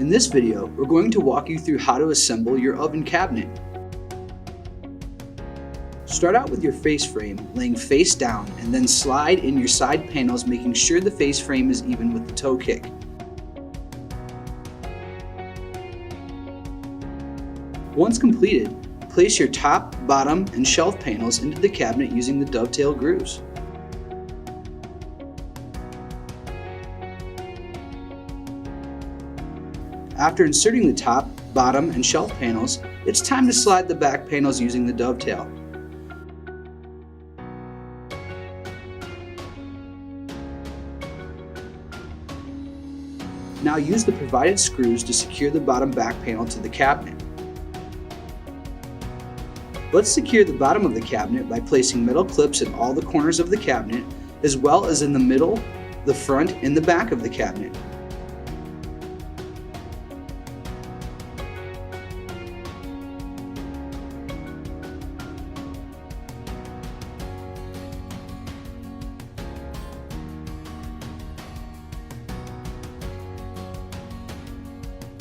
In this video, we're going to walk you through how to assemble your oven cabinet. Start out with your face frame laying face down and then slide in your side panels, making sure the face frame is even with the toe kick. Once completed, place your top, bottom, and shelf panels into the cabinet using the dovetail grooves. After inserting the top, bottom, and shelf panels, it's time to slide the back panels using the dovetail. Now use the provided screws to secure the bottom back panel to the cabinet. Let's secure the bottom of the cabinet by placing metal clips in all the corners of the cabinet, as well as in the middle, the front, and the back of the cabinet.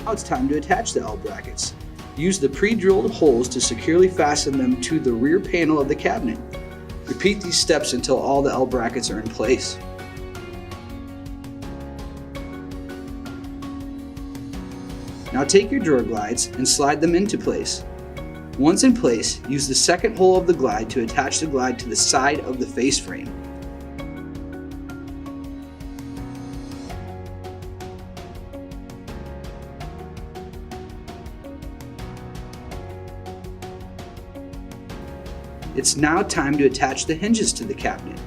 Now it's time to attach the L brackets. Use the pre-drilled holes to securely fasten them to the rear panel of the cabinet. Repeat these steps until all the L brackets are in place. Now take your drawer glides and slide them into place. Once in place, use the second hole of the glide to attach the glide to the side of the face frame. It's now time to attach the hinges to the cabinet.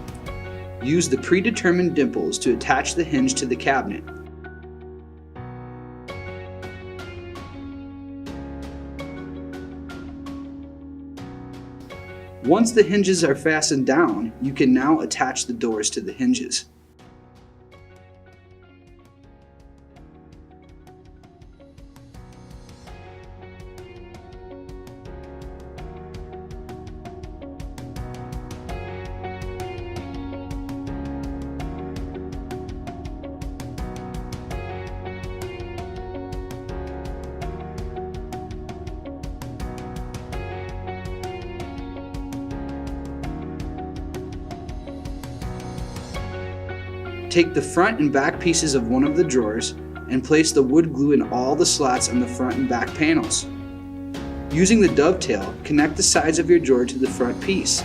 Use the predetermined dimples to attach the hinge to the cabinet. Once the hinges are fastened down, you can now attach the doors to the hinges. Take the front and back pieces of one of the drawers and place the wood glue in all the slots on the front and back panels. Using the dovetail, connect the sides of your drawer to the front piece.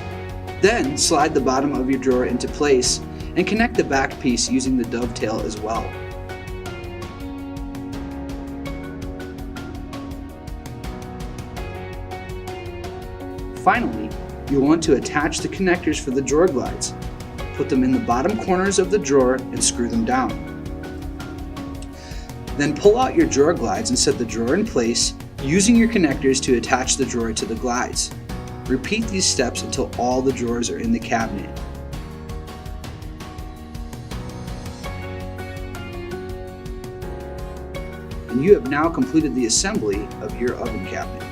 Then slide the bottom of your drawer into place and connect the back piece using the dovetail as well. Finally, you'll want to attach the connectors for the drawer glides. Put them in the bottom corners of the drawer and screw them down. Then pull out your drawer glides and set the drawer in place using your connectors to attach the drawer to the glides. Repeat these steps until all the drawers are in the cabinet. And you have now completed the assembly of your oven cabinet.